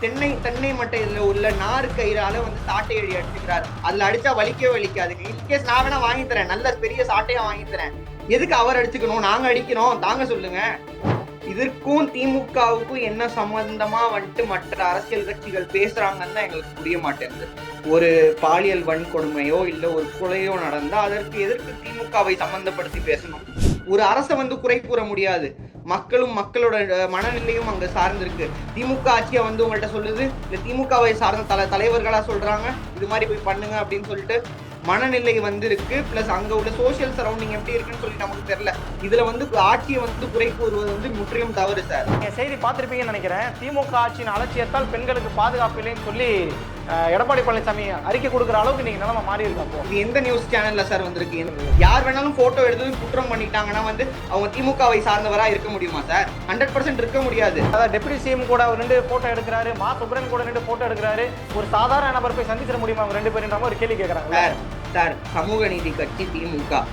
தென்னை மட்டையில உள்ள நாறு கயிறால வந்து சாட்டை அடி அடிச்சுக்கிறாரு. அதுல அடிச்சா வலிக்கவே வலிக்காதுங்க. இன்கேஸ் நான் வேணா வாங்கி தரேன், நல்ல பெரிய சாட்டையா வாங்கி தரேன். எதுக்கு அவர் அடிச்சுக்கணும், நாங்க அடிக்கணும், தாங்க சொல்லுங்க. இதற்கும் திமுகவுக்கும் என்ன சம்பந்தமா வந்துட்டு மற்ற அரசியல் கட்சிகள் பேசுறாங்கன்னு தான் எங்களுக்கு புரிய மாட்டேங்குது. ஒரு பாலியல் வன்கொடுமையோ இல்ல ஒரு கொலையோ நடந்தா அதற்கு எதற்கு திமுகவை சம்பந்தப்படுத்தி பேசணும்? ஒரு அரசை வந்து குறை கூற முடியாது. மக்களும் மக்களோட மனநிலையும் அங்க சார்ந்திருக்கு. திமுக ஆட்சியா வந்து உங்கள்கிட்ட சொல்லுது, இல்ல திமுகவை சார்ந்த தலைவர்களா சொல்றாங்க இது மாதிரி போய் பண்ணுங்க அப்படின்னு சொல்லிட்டு மனநிலை வந்து இருக்கு. பிளஸ் அங்க உள்ள சோசியல் சரௌண்டிங் எப்படி இருக்குன்னு சொல்லி நமக்கு தெரியல. இதுல வந்து ஆட்சியை வந்து குறை கூறுவது வந்து முற்றிலும் தவறு சார். செய்தி பார்த்திருப்பீங்கன்னு நினைக்கிறேன். திமுக ஆட்சியின் அலட்சியத்தால் பெண்களுக்கு பாதுகாப்பு இல்லைன்னு சொல்லி எடப்பாடி பழனிசாமி அறிக்கை கொடுக்குற அளவுக்கு நீங்க நிலைமை மாறி இருக்கா? இது எந்த நியூஸ் சேனல்ல சார் வந்திருக்கு? யார் வேணாலும் போட்டோ எடுத்து குற்றம் பண்ணிட்டாங்கன்னா வந்து அவங்க திமுகவை சார்ந்தவரா இருக்க முடியுமா சார்? 100% இருக்க முடியாது. அதாவது டெபுட்டி சிஎம் கூட ரெண்டு போட்டோ எடுக்கிறாரு, மா சுப்ரன் கூட ரெண்டு போட்டோ எடுக்கிறாரு, ஒரு சாதாரண நபர் போய் சந்திச்சிட முடியுமா அவங்க ரெண்டு பேரும்? ஒரு கேள்வி கேட்கறாங்க சார். சமூக நீதி கட்சி திமுக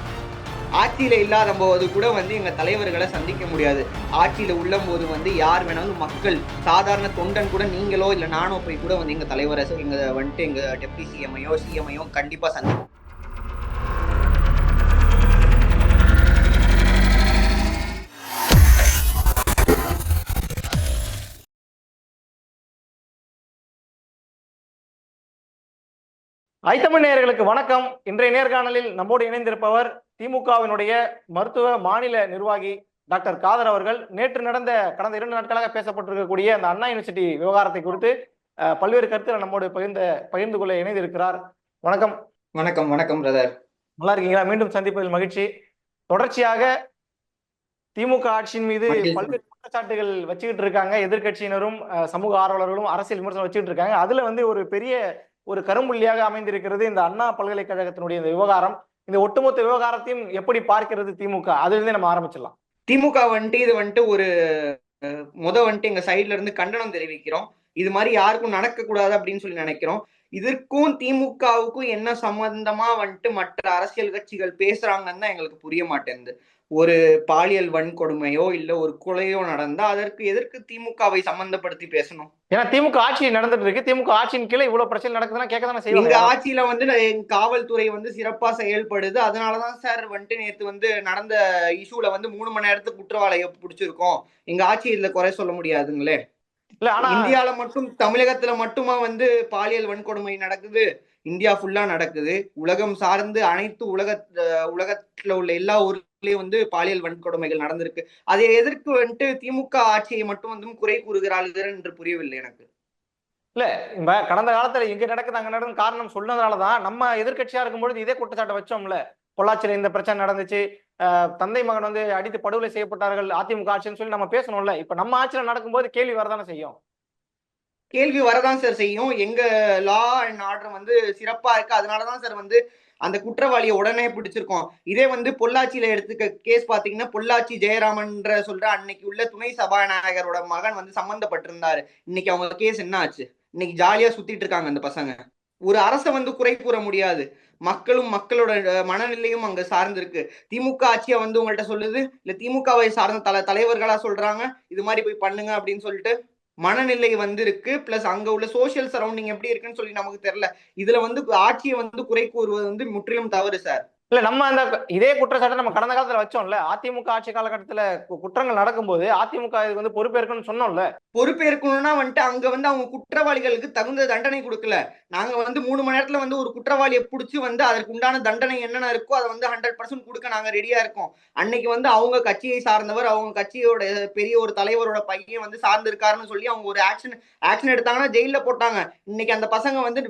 ஆட்சியில இல்லாத போது கூட வந்து எங்க தலைவர்களை சந்திக்க முடியாது. ஆட்சியில உள்ள போது வந்து யார் வேணாலும் மக்கள் சாதாரண தொண்டன் கூட நீங்களோ இல்ல நானோ போய் கூட வந்து எங்க தலைவரை எங்க டெப்டி சிஎம்ஐயோ கண்டிப்பா சந்திக்கும். ஐத்தமிழ் நேயர்களுக்கு வணக்கம். இன்றைய நேர்காணலில் நம்மோடு இணைந்திருப்பவர் திமுகவினுடைய மருத்துவ மாநில நிர்வாகி டாக்டர் காதர் அவர்கள். நேற்று கடந்த 2 நாட்களாக பேசப்பட்டிருக்கக்கூடிய அந்த அண்ணா யூனிவர்சிட்டி விவகாரத்தை குறித்து பல்வேறு கருத்துக்களை நம்மோடு பகிர்ந்து கொள்ள இணைந்திருக்கிறார். வணக்கம். வணக்கம். வணக்கம் பிரதர். நல்லா இருக்கீங்களா? மீண்டும் சந்திப்பதில் மகிழ்ச்சி. தொடர்ச்சியாக திமுக ஆட்சியின் மீது பல்வேறு குற்றச்சாட்டுகள் வச்சுக்கிட்டு இருக்காங்க எதிர்கட்சியினரும் சமூக ஆர்வலர்களும் அரசியல் விமர்சனம் வச்சுக்கிட்டு இருக்காங்க. அதுல வந்து ஒரு கரும்புள்ளியாக அமைந்திருக்கிறது இந்த அண்ணா பல்கலைக்கழகத்தினுடைய இந்த விவகாரம். இந்த ஒட்டுமொத்த விவகாரத்தையும் எப்படி பார்க்கிறது திமுக? அதுல இருந்தே நம்ம ஆரம்பிச்சிடலாம். திமுக இது ஒரு எங்க சைட்ல இருந்து கண்டனம் தெரிவிக்கிறோம். இது மாதிரி யாருக்கும் நடக்க கூடாது அப்படின்னு சொல்லி நினைக்கிறோம். இதற்கும் திமுகவுக்கும் என்ன சம்பந்தமா மற்ற அரசியல் கட்சிகள் பேசுறாங்கன்னு தான் எங்களுக்கு புரிய மாட்டேங்குது. ஒரு பாலியல் வன்கொடுமையோ இல்ல ஒரு கொலையோ நடந்தா அதற்கு எதற்கு திமுகவை சம்பந்தப்படுத்தி பேசணும்? ஏன்னா திமுக ஆட்சி நடந்துட்டு இருக்கு. திமுக ஆட்சியின் கீழே இவ்வளவு பிரச்சனை நடக்குதுன்னா கேட்கதானே செய்வாங்க. எங்க ஆட்சியில வந்து காவல்துறை வந்து சிறப்பா செயல்படுது. அதனாலதான் சார் நேத்து வந்து நடந்த இஷ்யூல வந்து 3 மணி நேரத்துக்கு குற்றவாளியை பிடிச்சிருக்கோம். எங்க ஆட்சி இதுல குறை சொல்ல முடியாதுங்களே. இந்தியால மட்டும் தமிழகத்துல மட்டுமா வந்து பாலியல் வன்கொடுமை நடக்குது? இந்தியா ஃபுல்லா நடக்குது. உலகம் சார்ந்து அனைத்து உலகத்துல உள்ள எல்லா ஊர்லயும் வந்து பாலியல் வன்கொடுமைகள் நடந்திருக்கு. அதை எதற்கு வந்துட்டு திமுக ஆட்சியை மட்டும் வந்து குறை கூறுகிறார்கள் என்று புரியவில்லை எனக்கு. இல்ல, கடந்த காலத்துல எங்க நடக்குது அங்க நடக்கும் காரணம் சொன்னதுனாலதான் நம்ம எதிர்கட்சியா இருக்கும்பொழுது இதே குற்றச்சாட்டை வச்சோம்ல. பொள்ளாச்சியில இந்த பிரச்சனை நடந்துச்சு, தந்தை மகன் வந்து அடித்து படுகொலை செய்யப்பட்டார்கள் அதிமுக ஆட்சின்னு சொல்லி நம்ம பேசணும்ல. இப்ப நம்ம ஆட்சியில நடக்கும்போது கேள்வி வரதானே செய்யும். கேள்வி வரதான் சார் செய்யும். எங்க லா அண்ட் ஆர்டர் வந்து சிறப்பா இருக்கு. அதனாலதான் சார் வந்து அந்த குற்றவாளியை உடனே பிடிச்சிருக்கோம். இதே வந்து பொள்ளாச்சியில எடுத்துக்க கேஸ் பாத்தீங்கன்னா, பொள்ளாச்சி ஜெயராமன்ற சொல்ற அன்னைக்கு உள்ள துணை சபாநாயகரோட மகன் வந்து சம்பந்தப்பட்டிருந்தாரு. இன்னைக்கு அவங்க கேஸ் என்ன ஆச்சு? இன்னைக்கு ஜாலியா சுத்திட்டு இருக்காங்க அந்த பசங்க. ஒரு அரசை வந்து குறை கூற முடியாது. மக்களும் மக்களோட மனநிலையும் அங்க சார்ந்திருக்கு. திமுக ஆட்சியா வந்து உங்கள்கிட்ட சொல்லுது, இல்ல திமுகவை சார்ந்த தலைவர்களா சொல்றாங்க இது மாதிரி போய் பண்ணுங்க அப்படின்னு சொல்லிட்டு மனநிலை வந்து இருக்கு. பிளஸ் அங்க உள்ள சோசியல் சரௌண்டிங் எப்படி இருக்குன்னு சொல்லி நமக்கு தெரியல. இதுல வந்து ஆட்சியை வந்து குறை கூறுவது வந்து முற்றிலும் தவறு சார். இல்ல, நம்ம அந்த இதே குற்றச்சாட்டை நம்ம கடந்த காலத்துல வச்சோம்ல. அதிமுக ஆட்சி காலகட்டத்துல குற்றங்கள் நடக்கும்போது அதிமுக இதுக்கு வந்து பொறுப்பேற்கணும்னு சொன்னோம்ல. பொறுப்பேற்கணும்னா வந்துட்டு அங்க வந்து அவங்க குற்றவாளிகளுக்கு தகுந்த தண்டனை கொடுக்கல. நாங்க வந்து 3 மணி நேரத்துல வந்து ஒரு குற்றவாளியை பிடிச்சி வந்து அதற்கு உண்டான தண்டனை என்னென்ன இருக்கோ அதை வந்து 100% கொடுக்க நாங்க ரெடியா இருக்கோம். அன்னைக்கு வந்து அவங்க கட்சியை சார்ந்தவர், அவங்க கட்சியோட பெரிய ஒரு தலைவரோட பையன் வந்து சார்ந்திருக்காருன்னு சொல்லி அவங்க ஒரு ஆக்ஷன் எடுத்தாங்கன்னா ஜெயில போட்டாங்க. இன்னைக்கு அந்த பசங்க வந்து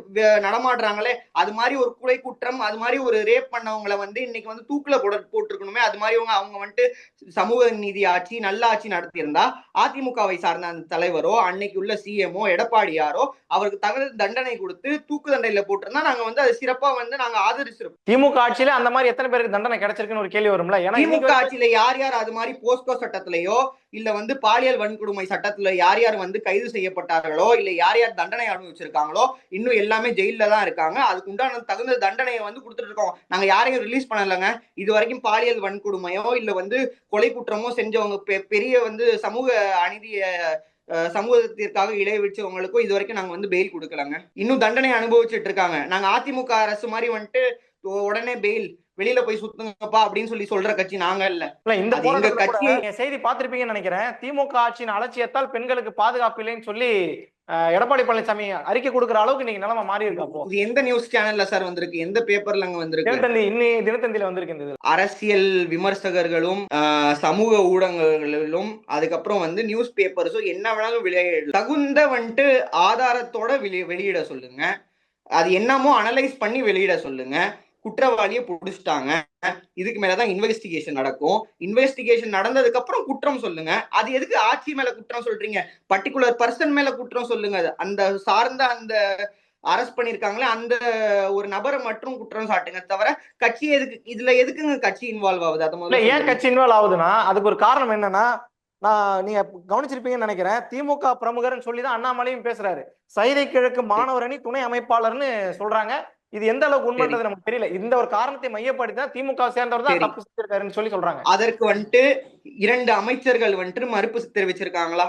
நடமாடுறாங்களே, அது மாதிரி ஒரு கொலை குற்றம், அது மாதிரி ஒரு ரேப் பண்ணவங்க வந்து இன்னைக்கு வந்து தூக்குல போட்டிருக்கணுமே. அது மாதிரி அவங்க வந்துட்டு சமூக நீதி ஆட்சி நல்ல ஆட்சி நடத்தியிருந்தா அதிமுகவை சார்ந்த அந்த தலைவரோ அன்னைக்கு உள்ள சிஎம்ஓ எடப்பாடியாரோ அவருக்கு தகுந்த தண்டனை கொடுத்து தூக்கு தண்டனையில போட்டிருந்தா நாங்க வந்து அது சிறப்பா வந்து நாங்க ஆதரிச்சிருப்போம். திமுக ஆட்சியில அந்த மாதிரி எத்தனை பேருக்கு தண்டனை கிடைச்சிருக்குன்னு ஒரு கேள்வி வரும்ல. திமுக ஆட்சியில யார் யார் அது மாதிரி போஸ்கோ சட்டத்திலேயோ இல்ல வந்து பாலியல் வன்கொடுமை சட்டத்துல யார் யார் வந்து கைது செய்யப்பட்டார்களோ இல்ல யார் யார் தண்டனை அனுபவிச்சிருக்காங்களோ இன்னும் எல்லாமே ஜெயில தான் இருக்காங்க. அதுக்கு உண்டான தகுந்த தண்டனையை வந்து கொடுத்துட்டு இருக்கோம். நாங்க யாரையும் ரிலீஸ் பண்ணலங்க. இது வரைக்கும் பாலியல் வன்கொடுமையோ இல்ல வந்து கொலை குற்றமோ செஞ்சவங்க பெரிய வந்து சமூக அநீதிய சமூகத்திற்காக இளைய இது வரைக்கும் நாங்க வந்து பெயில் கொடுக்கலங்க. இன்னும் தண்டனை அனுபவிச்சுட்டு இருக்காங்க. நாங்க அதிமுக அரசு மாதிரி வந்துட்டு உடனே பெயில் வெளியில போய் சுத்துங்கப்பா அப்படின்னு சொல்லி சொல்ற கட்சி நாங்க இல்ல. இந்த அது எங்க கட்சி. செய்தி பார்த்திருப்பீங்கன்னு நினைக்கிறேன். திமுக ஆட்சியின் அலட்சியத்தால் பெண்களுக்கு பாதுகாப்பு இல்லைன்னு சொல்லி எடப்பாடி பழனிசாமி அறிக்கை கொடுக்கிற அளவுக்கு நீங்க நிலைமை மாறி இருக்கா? இது எந்த நியூஸ் சேனல்ல சார் வந்திருக்கு? எந்த பேப்பர்ல அங்க வந்திருக்கு? தினத்தந்தியில வந்திருக்கு. அரசியல் விமர்சகர்களும் சமூக ஊடகங்களிலும் அதுக்கப்புறம் வந்து நியூஸ் பேப்பர்ஸும் என்ன வேணாலும் வெளியிட தகுந்த வந்துட்டு ஆதாரத்தோட வெளியிட சொல்லுங்க. அது என்னமோ அனலைஸ் பண்ணி வெளியிட சொல்லுங்க. குற்றவாளியை புடிச்சிட்டாங்க, இதுக்கு மேலதான் இன்வெஸ்டிகேஷன் நடக்கும். இன்வெஸ்டிகேஷன் நடந்ததுக்கு அப்புறம் குற்றம் சொல்லுங்க. அது எதுக்கு ஆட்சி மேல குற்றம் சொல்றீங்க? பர்டிகுலர் பர்சன் மேல குற்றம் சொல்லுங்க. அந்த சார்ந்த அந்த அரெஸ்ட் பண்ணிருக்காங்களே அந்த ஒரு நபரை மட்டும் குற்றம் சாட்டுங்க, தவிர கட்சி எதுக்கு இதுல எதுக்குங்க கட்சி இன்வால்வ் ஆகுது? அது முதல்ல ஏன் கட்சி இன்வால்வ் ஆகுதுன்னா அதுக்கு ஒரு காரணம் என்னன்னா, நீங்க கவனிச்சிருப்பீங்கன்னு நினைக்கிறேன். திமுக பிரமுகர்னு சொல்லிதான் அண்ணாமலையும் பேசுறாரு. சைதை கிழக்கு மாணவர் அணி துணை அமைப்பாளர்னு சொல்றாங்க. இது எந்த அளவுக்கு உண்மைன்றது நமக்கு தெரியல. இந்த ஒரு காரணத்தை மையப்படுத்தி தான் திமுக சேர்ந்தவர் தான் தப்பு செஞ்சிருக்காருன்னு சொல்லி சொல்றாங்க. அதற்கு வந்துட்டு 2 அமைச்சர்கள் வந்துட்டு மறுப்பு தெரிவிச்சிருக்காங்களா?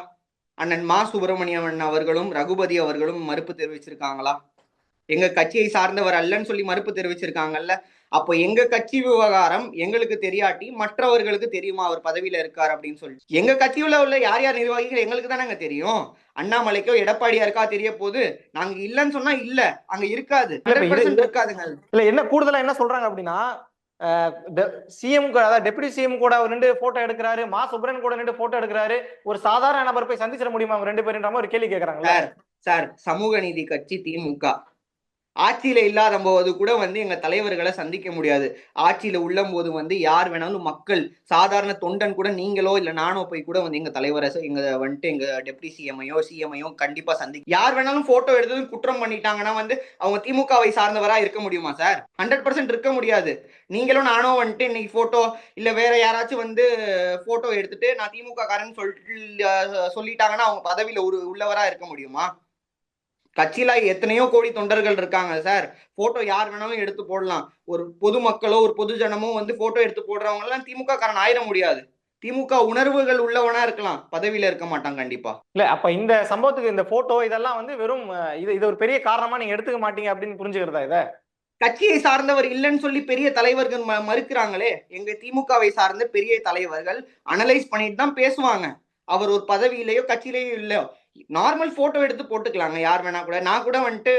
அண்ணன் மா சுப்பிரமணியன் அவர்களும் ரகுபதி அவர்களும் மறுப்பு தெரிவிச்சிருக்காங்களா? எங்க கட்சியை சார்ந்தவர் அல்லன்னு சொல்லி மறுப்பு தெரிவிச்சிருக்காங்கல்ல. அப்போ எங்க கட்சி விவகாரம் எங்களுக்கு தெரியாட்டி மற்றவர்களுக்கு தெரியுமா அவர் பதவியில இருக்காரு அப்படின்னு சொல்லி? எங்க கட்சியில உள்ள யார் யார் நிர்வாகிகள் எங்களுக்கு தானங்க தெரியும். அண்ணாமலைக்கோ எடப்பாடியாருக்கா தெரிய போது? நாங்க இல்லன்னு சொன்னா இல்ல, அங்க இருக்காது, இருக்காதுங்க. இல்ல என்ன கூடுதலா என்ன சொல்றாங்க அப்படின்னா, சிஎம் டெபுட்டி சிஎம் கூட அவர் நின்று போட்டோ எடுக்கிறாரு, மா சுப்ரன் கூட நின்று போட்டோ எடுக்கிறாரு, ஒரு சாதாரண நபர் போய் சந்திச்சிட முடியுமா அவங்க 2 பேரும் ஒரு கேள்வி கேட்கறாங்க. சார் சமூக நீதி கட்சி திமுக ஆட்சியில இல்லாத போது கூட வந்து எங்க தலைவர்களை சந்திக்க முடியாது. ஆட்சியில உள்ள போது வந்து யார் வேணாலும் மக்கள் சாதாரண தொண்டன் கூட நீங்களோ இல்ல நானோ போய் கூட வந்து எங்க தலைவரை எங்க வந்துட்டு எங்க டெப்டி சிஎம்ஐயோ கண்டிப்பா சந்திக்க. யார் வேணாலும் போட்டோ எடுத்து குற்றம் பண்ணிட்டாங்கன்னா வந்து அவங்க திமுகவை சார்ந்தவரா இருக்க முடியுமா சார்? 100% இருக்க முடியாது. நீங்களும் நானோ வந்துட்டு இன்னைக்கு போட்டோ இல்ல வேற யாராச்சும் வந்து போட்டோ எடுத்துட்டு நான் திமுக காரன்னு சொல்லிட்டாங்கன்னா அவங்க பதவியில உள்ளவரா இருக்க முடியுமா? கட்சியில எத்தனையோ கோடி தொண்டர்கள் இருக்காங்க சார். போட்டோ யார் வேணாலும் எடுத்து போடலாம். ஒரு பொதுமக்களோ ஒரு பொது ஜனமோ வந்து போட்டோ எடுத்து போடுறவங்க எல்லாம் திமுக காரன் ஆயிட முடியாது. திமுக உணர்வுகள் உள்ளவனா இருக்கலாம், பதவியில இருக்க மாட்டான் கண்டிப்பா. இல்ல அப்ப இந்த சம்பவத்துக்கு இந்த போட்டோ இதெல்லாம் வந்து வெறும் இது ஒரு பெரிய காரணமா நீங்க எடுத்துக்க மாட்டீங்க அப்படின்னு புரிஞ்சுக்கிறதா? இத கட்சியை சார்ந்தவர் இல்லைன்னு சொல்லி பெரிய தலைவர்கள் மறுக்கிறாங்களே. எங்க திமுகவை சார்ந்த பெரிய தலைவர்கள் அனலைஸ் பண்ணிட்டு தான் பேசுவாங்க. அவர் ஒரு பதவியிலேயோ கட்சியிலேயோ இல்லையோ நார்மல் போட்டோ எடுத்து போட்டுக்கலாங்க யார் வேணா கூட. நான் கூட வந்துட்டு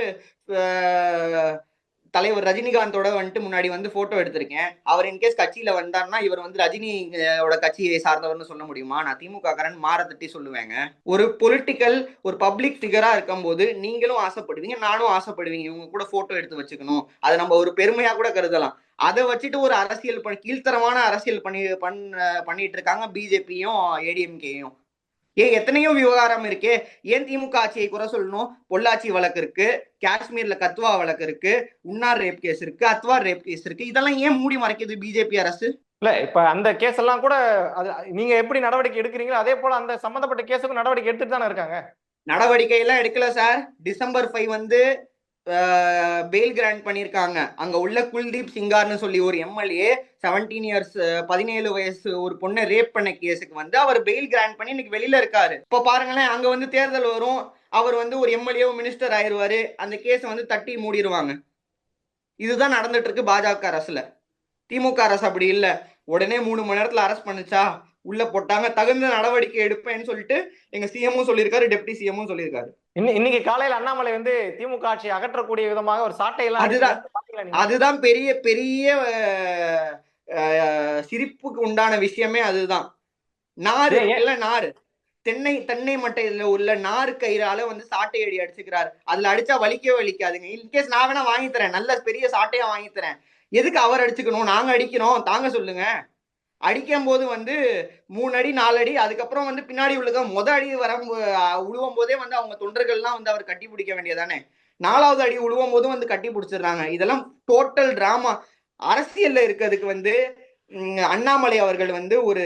தலைவர் ரஜினிகாந்தோட வந்துட்டு முன்னாடி வந்து போட்டோ எடுத்திருக்கேன். அவர் இன்கேஸ் கட்சியில வந்தாருன்னா இவர் வந்து ரஜினியோட கட்சியை சார்ந்தவர்னு சொல்ல முடியுமா? நான் திமுக காரன் மாற தட்டி சொல்லுவேங்க. ஒரு பொலிட்டிக்கல் ஒரு பப்ளிக் ஃபிகரா இருக்கும் போது நீங்களும் ஆசைப்படுவீங்க, நானும் ஆசைப்படுவீங்க இவங்க கூட போட்டோ எடுத்து வச்சுக்கணும். அதை நம்ம ஒரு பெருமையா கூட கருதலாம். அதை வச்சுட்டு ஒரு அரசியல் கீழ்த்தரமான அரசியல் பண்ணிட்டு இருக்காங்க பிஜேபியும் ஏடிஎம்கேயும். எத்தனையோ விவகாரம் இருக்கு. ஏன் திமுக ஆட்சியை குறை சொல்லணும்? பொள்ளாச்சி வழக்கு இருக்கு, காஷ்மீர்ல கத்வா வழக்கு இருக்கு, உன்னார் ரேப் கேஸ் இருக்கு, அத்வார் ரேப் கேஸ் இருக்கு. இதெல்லாம் ஏன் மூடி மறைக்குது பிஜேபி அரசு? இல்ல இப்ப அந்த கேஸ் எல்லாம் கூட நீங்க எப்படி நடவடிக்கை எடுக்கிறீங்களோ அதே போல அந்த சம்பந்தப்பட்ட கேஸுக்கும் நடவடிக்கை எடுத்துட்டு தானே இருக்காங்க. நடவடிக்கை எல்லாம் எடுக்கல சார். டிசம்பர் 5 வந்து பெயில் கிராண்ட் பண்ணிருக்காங்க. அங்க உள்ள குல்தீப் சிங்கார்னு சொல்லி ஒரு எம்எல்ஏ 17 இயர்ஸ் 17 வயசு ஒரு பொண்ணை ரேப் பண்ண கேஸுக்கு வந்து அவர் பெயில் கிராண்ட் பண்ணி இன்னைக்கு வெளியில இருக்காரு. இப்ப பாருங்களேன், அங்க வந்து தேர்தல் வரும், அவர் வந்து ஒரு எம்எல்ஏ மினிஸ்டர் ஆயிருவாரு, அந்த கேஸ் வந்து தட்டி மூடிடுவாங்க. இதுதான் நடந்துட்டு இருக்கு பாஜக அரசுல. திமுக அரசு அப்படி இல்ல. உடனே 3 மணி நேரத்துல அரெஸ்ட் பண்ணுச்சா உள்ள போட்டாங்க, தகுந்த நடவடிக்கை எடுப்பேன்னு சொல்லிட்டு எங்க சிஎம்மும் சொல்லியிருக்காரு, டெப்டி சிஎம்மும் சொல்லியிருக்காரு. இன்னைக்கு காலையில அண்ணாமலை வந்து திமுக ஆட்சியை அகற்றக்கூடிய விதமாக ஒரு சாட்டை எல்லாம் அதுதான் பெரிய பெரிய சிரிப்புக்கு உண்டான விஷயமே அதுதான். நாறு இல்ல நாறு தென்னை மட்டையில உள்ள நாறு கயிறால வந்து சாட்டை அடி அடிச்சுக்கிறாரு. அதுல அடிச்சா வலிக்கவே வலிக்காதுங்க. இன்கேஸ் நான் வேணா வாங்கி தரேன், நல்ல பெரிய சாட்டையா வாங்கி தரேன். எதுக்கு அவர் அடிச்சுக்கணும்? நாங்க அடிக்கிறோம், தாங்க சொல்லுங்க. அடிக்கும் போது வந்து 3 அடி 4 அடி, அதுக்கப்புறம் வந்து பின்னாடி உள்ளத அடி உழுவும் போதே வந்து அவங்க தொண்டர்கள்லாம் வந்து அவர் கட்டி பிடிக்க வேண்டியதானே. 4வது அடி உழுவும் போதும் வந்து கட்டி பிடிச்சிடுறாங்க. இதெல்லாம் டோட்டல் டிராமா. அரசியல்ல இருக்கிறதுக்கு வந்து அண்ணாமலை அவர்கள் வந்து ஒரு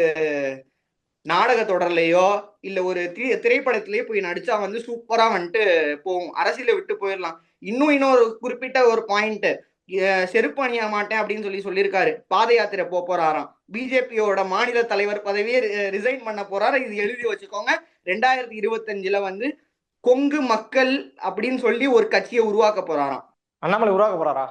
நாடக தொடர்லையோ இல்ல ஒரு திரைப்படத்திலேயோ போய் நடிச்சா வந்து சூப்பரா வந்துட்டு போகும், அரசியல விட்டு போயிடலாம். இன்னொரு குறிப்பிட்ட ஒரு பாயிண்ட், செருப்பு அணிய மாட்டேன் அப்படின்னு சொல்லியிருக்காரு. பாத யாத்திரை போறாராம். பிஜேபியோட மாநில தலைவர் பதவியை ரிசைன் பண்ண போறாரு. இது எழுதி வச்சுக்கோங்க. 2025 வந்து கொங்கு மக்கள் அப்படின்னு சொல்லி ஒரு கட்சியை உருவாக்க போறாராம். அண்ணாமலை உருவாக்க போறாரா?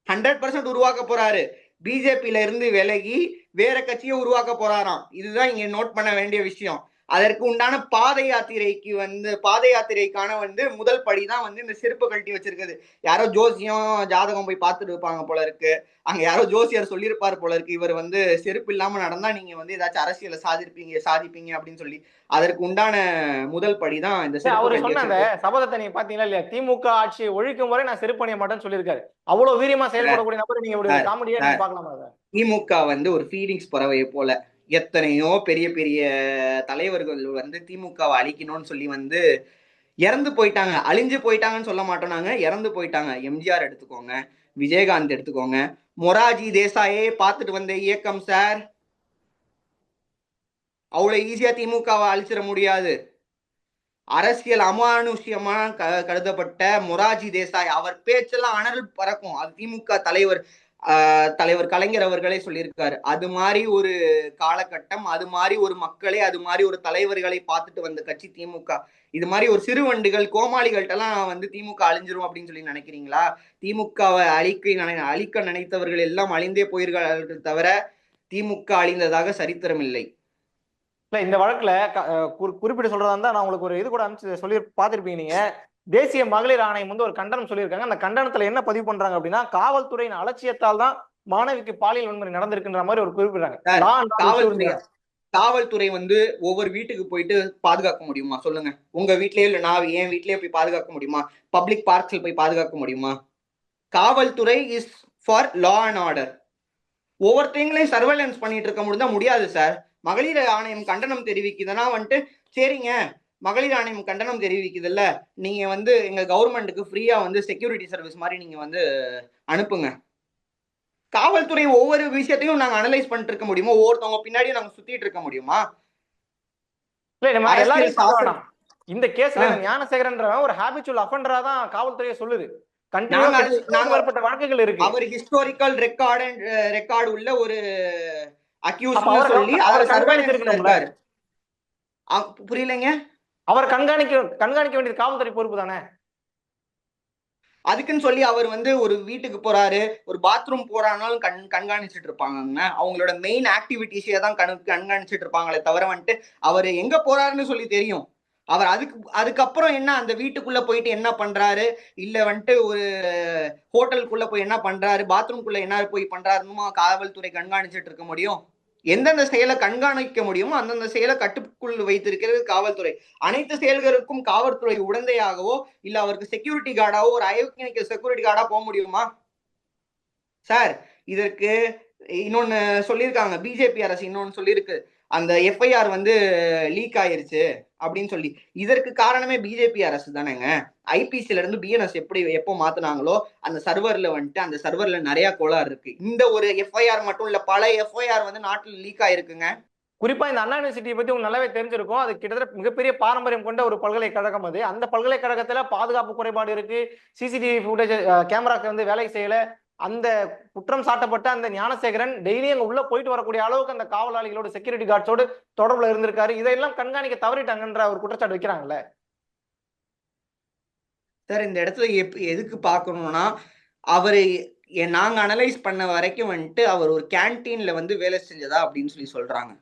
100% உருவாக்க போறாரு. பிஜேபியில இருந்து விலகி வேற கட்சியை உருவாக்க போறாராம். இதுதான் இங்க நோட் பண்ண வேண்டிய விஷயம். அதற்கு உண்டான பாத யாத்திரைக்கான முதல் படிதான் இந்த செருப்பு கழட்டி வச்சிருக்குது. யாரோ ஜோசியம் ஜாதகம் போய் பார்த்துட்டு இருப்பாங்க போல இருக்கு. அங்க யாரோ ஜோசியர் சொல்லியிருப்பாரு போல இருக்கு, இவர் செருப்பு இல்லாம நடந்தா நீங்க ஏதாச்சும் அரசியல சாதிப்பீங்க அப்படின்னு சொல்லி. அதற்கு உண்டான முதல் படிதான் இந்த செருப்பு. அவரு சொன்ன அந்த சபதத்தை நீங்க பாத்தீங்களா இல்லையா? திமுக ஆட்சியை ஒழிக்கும் வரை நான் செருப்பு அணிய மாட்டேன்னு சொல்லியிருக்காரு. அவ்வளவு வீரியமா செயல்படக்கூடிய நபர் நீங்க ஒரு காமெடியா நீங்க பார்க்கலாமா? திமுக ஒரு ஃபீலிங்ஸ் பறவையை போல எத்தனையோ பெரிய பெரிய தலைவர்கள் திமுகவை அழிக்கணும்னு சொல்லி இறந்து போயிட்டாங்க. அழிஞ்சு போயிட்டாங்கன்னு சொல்ல மாட்டோம் நாங்க, இறந்து போயிட்டாங்க. எம்ஜிஆர் எடுத்துக்கோங்க, விஜயகாந்த் எடுத்துக்கோங்க, மொராஜி தேசாயே பார்த்துட்டு வந்த இயக்கம் சார். அவ்வளவு ஈஸியா திமுகவை அழிச்சிட முடியாது. அரசியல் அமானுஷ்யமா கருதப்பட்ட மொராஜி தேசாய், அவர் பேச்செல்லாம் அனல் பறக்கும். அது திமுக தலைவர் கலைஞர் அவர்களே சொல்லியிருக்காரு. அது மாதிரி ஒரு காலகட்டம், அது மாதிரி ஒரு மக்களை, அது மாதிரி ஒரு தலைவர்களை பார்த்துட்டு வந்த கட்சி திமுக. இது மாதிரி ஒரு சிறு வண்டுகள் கோமாளிகள்ட்ட எல்லாம் திமுக அழிஞ்சிரும் அப்படின்னு சொல்லி நினைக்கிறீங்களா? திமுகவை அழிக்க நினைத்தவர்கள் எல்லாம் அழிந்தே போயிருக்கார்கள் தவிர திமுக அழிந்ததாக சரித்திரம் இல்லை. இந்த வழக்குல குறிப்பிட்டு சொல்றதா இருந்தா நான் உங்களுக்கு ஒரு இது கூட அனுப்பிச்சு சொல்லி பார்த்திருப்பீங்க நீங்க. தேசிய மகளிர் ஆணையம் ஒரு கண்டனம் சொல்லியிருக்காங்க. அந்த கண்டனத்துல என்ன பதிவு பண்றாங்க அப்படின்னா, காவல்துறையின் அலட்சியத்தால் தான் மாணவிக்கு பாலியல் வன்முறை நடந்திருக்குன்ற மாதிரி ஒரு குறிப்பிடுறாங்க. காவல்துறை ஒவ்வொரு வீட்டுக்கு போயிட்டு பாதுகாக்க முடியுமா சொல்லுங்க? உங்க வீட்லயே இல்ல நான் என் வீட்லயே போய் பாதுகாக்க முடியுமா? பப்ளிக் பார்க்ஸ்ல போய் பாதுகாக்க முடியுமா? காவல்துறை is for law and order. ஒவ்வொருத்தையும் சர்வேலன்ஸ் பண்ணிட்டு இருக்க முடியாது சார். மகளிர் ஆணையம் கண்டனம் தெரிவிக்குதுன்னா சரிங்க, மகளிர் ஆணையம் கண்டனம் தெரிவிக்குதுல்ல, நீங்க எங்க கவர்மெண்ட்டுக்கு ஃப்ரீயா செக்யூரிட்டி சர்வீஸ் மாதிரி நீங்க அனுப்புங்க. காவல்துறை ஒவ்வொரு விஷயத்தையும் நாங்க அனலைஸ் பண்ணிட்டு இருக்க முடியுமா? ஒவ்வொருத்தவங்க பின்னாடியும் நாங்க சுத்திட்டு இருக்க முடியுமா? இந்த கேஸ்ல ஞானசேகரன் ஒரு ஹாபிச்சுவல் அஃபெண்டரா தான் காவல்துறையை சொல்லுது. வழக்குகள் இருக்கு. அவர் ஹிஸ்டாரிக்கல் ரெக்கார்டு உள்ள ஒரு அக்யூஸ்ட் சொல்லி அவர் சர்வேலன்ஸ் இருக்காரு. புரியலங்க. அவர் கண்காணிக்க வேண்டிய காவல்துறை பொறுப்பு தானே. அதுக்குன்னு சொல்லி அவர் ஒரு வீட்டுக்கு போறாரு, ஒரு பாத்ரூம் போறானாலும் கண்காணிச்சுட்டு இருப்பாங்க. அவங்களோட மெயின் ஆக்டிவிட்டிஸே தான் கண்காணிச்சுட்டு இருப்பாங்களே தவிர அவர் எங்க போறாருன்னு சொல்லி தெரியும். அவர் அதுக்கப்புறம் என்ன அந்த வீட்டுக்குள்ள போயிட்டு என்ன பண்றாரு, இல்ல ஒரு ஹோட்டலுக்குள்ள போய் என்ன பண்றாரு, பாத்ரூம்குள்ள என்ன போய் பண்றாருன்னு காவல்துறை கண்காணிச்சுட்டு இருக்க முடியும்? எந்தெந்த செயலை கண்காணிக்க முடியுமோ அந்தந்த செயலை கட்டுக்குள் வைத்திருக்கிறது காவல்துறை. அனைத்து செயல்களுக்கும் காவல்துறை உடந்தையாகவோ இல்ல அவருக்கு செக்யூரிட்டி கார்டாவோ ஒரு அயோக்கிய செக்யூரிட்டி கார்டா போக முடியுமா சார்? இதற்கு இன்னொன்னு சொல்லியிருக்காங்க, பிஜேபி அரசு இன்னொன்னு சொல்லியிருக்கு, அந்த எஃப்ஐஆர் லீக் ஆயிருச்சு அப்படின்னு சொல்லி. இதற்கு காரணமே பிஜேபி அரசு தானேங்க. ஐபிசில இருந்து பிஎன்எஸ் எப்போ மாத்தினாங்களோ அந்த சர்வர்ல அந்த சர்வர்ல நிறைய கோளாறு இருக்கு. இந்த ஒரு எஃப்ஐஆர் மட்டும் இல்ல, பல எஃப்ஐஆர் நாட்டுல லீக் ஆயிருக்குங்க. குறிப்பா இந்த அண்ணா யூனிவர்சிட்டியை பத்தி உங்களுக்கு நல்லாவே தெரிஞ்சிருக்கும். அது கிட்டத்தட்ட மிகப்பெரிய பாரம்பரியம் கொண்ட ஒரு பல்கலைக்கழகம். அது அந்த பல்கலைக்கழகத்துல பாதுகாப்பு குறைபாடு இருக்கு, சிசிடிவி ஃபுட்டேஜ் கேமராக்கு வேலை செய்யல. அந்த குற்றம் சாட்டப்பட்ட அந்த ஞானசேகரன் டெய்லி அங்க உள்ள போயிட்டு வரக்கூடிய அளவுக்கு அந்த காவலாளிகளோட செக்யூரிட்டி கார்ட்ஸோடு தொடர்புல இருந்திருக்காரு. இதெல்லாம் கண்காணிக்க தவறிட்டாங்கன்ற ஒரு குற்றச்சாட்டு வைக்கிறாங்கல்ல சார். இந்த இடத்துல எதுக்கு பார்க்கணும்னா, அவரு நாங்க அனலைஸ் பண்ண வரைக்கும் அவர் ஒரு கேன்டீன்ல வேலை செஞ்சதா அப்படின்னு சொல்லி சொல்றாங்க.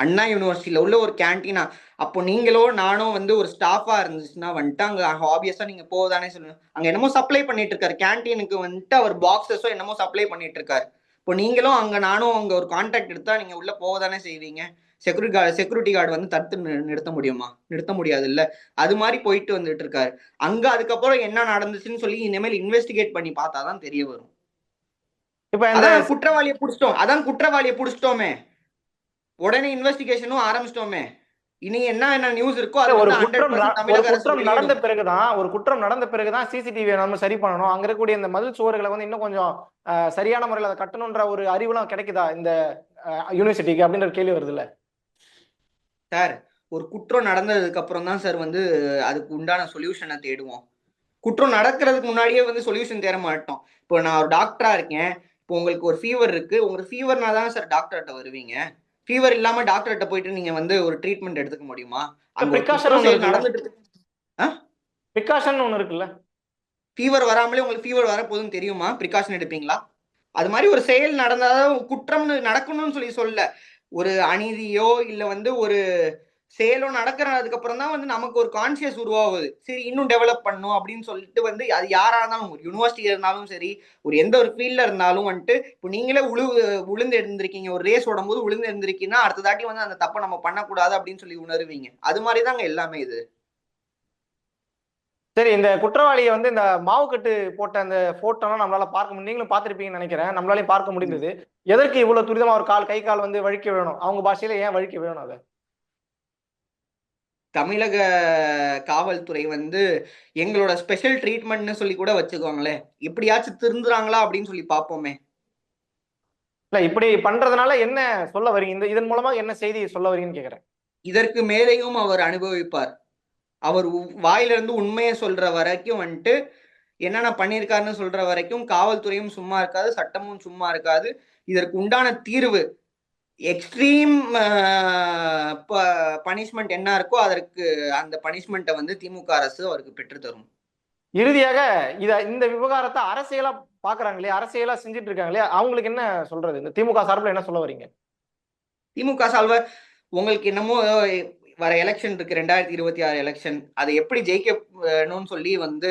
அண்ணா யூனிவர்சிட்டியில உள்ள ஒரு கேன்டீனா? அப்போ நீங்களோ நானோ ஒரு ஸ்டாஃபா இருந்துச்சுன்னா அங்க ஆப்வியஸா நீங்க போதானே சொல்லுங்க. அங்க என்னமோ சப்ளை பண்ணிட்டு இருக்காரு கேன்டீனுக்கு அவர் பாக்ஸஸோ என்னமோ சப்ளை பண்ணிட்டு இருக்காரு. இப்போ நீங்களும் அங்க நானும் அங்க ஒரு கான்டாக்ட் எடுத்தா நீங்க உள்ள போதானே செய்வீங்க. செக்யூரிட்டி கார்டு தடுத்து நிறுத்த முடியுமா? நிறுத்த முடியாது இல்ல. அது மாதிரி போயிட்டு வந்துட்டு இருக்காரு அங்க. அதுக்கப்புறம் என்ன நடந்துச்சுன்னு சொல்லி இனிமேல் இன்வெஸ்டிகேட் பண்ணி பார்த்தாதான் தெரிய வரும். இப்ப குற்றவாளியை புடிச்சிட்டோமே, உடனே இன்வெஸ்டிகேஷனும் ஆரம்பிச்சிட்டோமே, இனி என்ன நியூஸ் இருக்கோ அது ஒரு குற்றம் நடந்த பிறகுதான் சிசிடிவி நம்ம சரி பண்ணணும். அங்க இருக்கக்கூடிய இந்த மதில் சுவர்களை இன்னும் கொஞ்சம் சரியான முறையில் அதை கட்டணும்ன்ற ஒரு அறிவுலாம் கிடைக்குதா இந்த யூனிவர்சிட்டிக்கு அப்படின்ற கேள்வி வருது இல்ல சார்? ஒரு குற்றம் நடந்ததுக்கு அப்புறம் தான் சார் அதுக்கு உண்டான சொல்யூஷனை தேடுவோம். குற்றம் நடக்கிறதுக்கு முன்னாடியே வந்து சொல்யூஷன் தேட மாட்டோம். இப்போ நான் ஒரு டாக்டரா இருக்கேன், இப்போ உங்களுக்கு ஒரு ஃபீவர் இருக்கு, உங்களுக்கு ஃபீவர்னா தான் சார் டாக்டர்கிட்ட வருவீங்க. ஃபீவர் இல்லாம டாக்டர்கிட்ட போயிட்டு நீங்க வந்து ஒரு ட்ரீட்மெண்ட் எடுத்துக்க முடியுமா? அங்க ஒரு ப்ரிகாஷன் குற்ற ஒண்ணு செயல் இருக்குல்ல, நடந்துட்டு இருக்கு. ப்ரிகாஷன் ஒண்ணு இருக்குல்ல. ஃபீவர் வராமலே உங்களுக்கு ஃபீவர் வரப்போகுதுன்னு தெரியுமா? ப்ரிகாஷன் எடுப்பீங்களா? அது மாதிரி ஒரு செயல் நடந்தாதான் குற்றம்னு நடக்கணும்னு சொல்ல ஒரு அநீதியோ இல்ல வந்து ஒரு செயலோ நடக்கிறதுக்கு அப்புறம் தான் வந்து நமக்கு ஒரு கான்சியஸ் உருவாகுது. சரி இன்னும் டெவலப் பண்ணும் அப்படின்னு சொல்லிட்டு வந்து அது யாரா இருந்தாலும் ஒரு யூனிவர்சிட்டி இருந்தாலும் சரி, ஒரு எந்த ஒரு ஃபீல்ட்ல இருந்தாலும் வந்துட்டு இப்போ நீங்களே உளுந்து எழுந்திருக்கீங்க, ஒரு ரேஸ் ஓடும்போது உளுந்து எழுந்திருக்கீங்கன்னா அடுத்த தாட்டி வந்து அந்த தப்பை நம்ம பண்ணக்கூடாது அப்படின்னு சொல்லி உணருவீங்க. அது மாதிரி தாங்க எல்லாமே இது. சரி, இந்த குற்றவாளியை வந்து இந்த மாவுக்கட்டு போட்ட அந்த போட்டோலாம் நம்மளால பார்க்க முடியும். நீங்களும் பார்த்திருப்பீங்கன்னு நினைக்கிறேன். நம்மளாலையும் பார்க்க முடிந்தது. எதற்கு இவ்வளவு துரிதமா ஒரு கை கால் வந்து வழிக்க வேணும்? அவங்க பாஷையில ஏன் வழிக்க வேணும் அதை? தமிழக காவல்துறை வந்து எங்களோட ஸ்பெஷல் ட்ரீட்மெண்ட்னு சொல்லி கூட வச்சுக்கோங்களேன். எப்படியாச்சும் திருந்துறாங்களா அப்படின்னு சொல்லி பார்ப்போமே. இல்ல, இப்படி பண்றதுனால என்ன சொல்ல வரீங்க? இதன் மூலமா என்ன செய்தி சொல்ல வரீங்கன்னு கேக்குறேன். இதற்கு மேலேயும் அவர் அனுபவிப்பார். அவர் வாயிலிருந்து உண்மையை சொல்ற வரைக்கும் வந்துட்டு என்னென்ன பண்ணியிருக்காருன்னு சொல்ற வரைக்கும் காவல்துறையும் சும்மா இருக்காது, சட்டமும் சும்மா இருக்காது. இதற்கு உண்டான தீர்வு எக்ஸ்ட்ரீம் பனிஷ்மெண்ட் என்ன இருக்கோ அதற்கு அந்த பனிஷ்மெண்ட்டை வந்து திமுக அரசு அவருக்கு பெற்று தரும். இறுதியாக இந்த விவகாரத்தை அரசியலா பாக்குறாங்களே, அரசியலா செஞ்சுட்டு இருக்காங்களே, அவங்களுக்கு என்ன சொல்றது? இந்த திமுக சார்பில் என்ன சொல்ல வரீங்க? திமுக சார்ப உங்களுக்கு என்னமோ வர எலெக்ஷன் இருக்கு, 2026 எலெக்ஷன், அதை எப்படி ஜெயிக்கணும்னு சொல்லி வந்து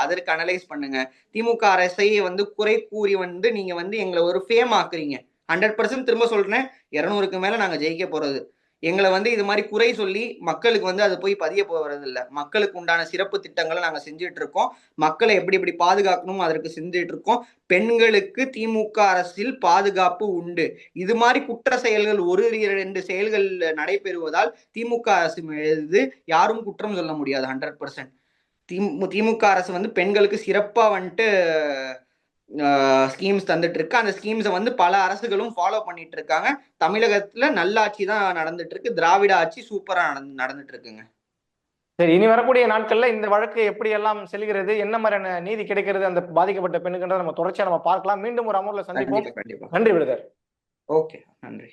அதற்கு அனலைஸ் பண்ணுங்க. திமுக அரசை வந்து குறை கூறி வந்து நீங்க வந்து எங்களை ஒரு ஃபேம் ஆக்குறீங்க. 100% திரும்ப சொல்றேன், 200க்கு மேல நாங்க ஜெயிக்க போறது. எங்களை வந்து இது மாதிரி குறை சொல்லி மக்களுக்கு வந்து அது போய் பதிய போறது இல்லை. மக்களுக்கு உண்டான சிறப்பு திட்டங்களை நாங்க செஞ்சுட்டு இருக்கோம். மக்களை எப்படி எப்படி பாதுகாக்கணும் அதற்கு செஞ்சுட்டு இருக்கோம். பெண்களுக்கு திமுக அரசில் பாதுகாப்பு உண்டு. இது மாதிரி குற்ற செயல்கள் 1-2 செயல்கள் நடைபெறுவதால் திமுக அரசு மீது யாரும் குற்றம் சொல்ல முடியாது. 100%. திமுக அரசு வந்து பெண்களுக்கு சிறப்பா வந்துட்டு ஸ்கீம்ஸ் தந்துட்டு இருக்கு. அந்த ஸ்கீம்ஸை வந்து பல அரசுகளும் ஃபாலோ பண்ணிட்டு இருக்காங்க. தமிழகத்துல நல்லாட்சி தான் நடந்துட்டு இருக்கு. திராவிட ஆட்சி சூப்பரா நடந்துட்டு இருக்குங்க. சரி, இனி வரக்கூடிய நாட்கள்ல இந்த வழக்கு எப்படி எல்லாம் செல்கிறது, என்ன மாதிரியான நீதி கிடைக்கிறது அந்த பாதிக்கப்பட்ட பெண்ணுக்குன்றதை நம்ம தொடர்ச்சியா நம்ம பார்க்கலாம். மீண்டும் ஒரு அமர்வுல சந்திப்போம். கண்டிப்பா. நன்றி பிரதர். ஓகே, நன்றி.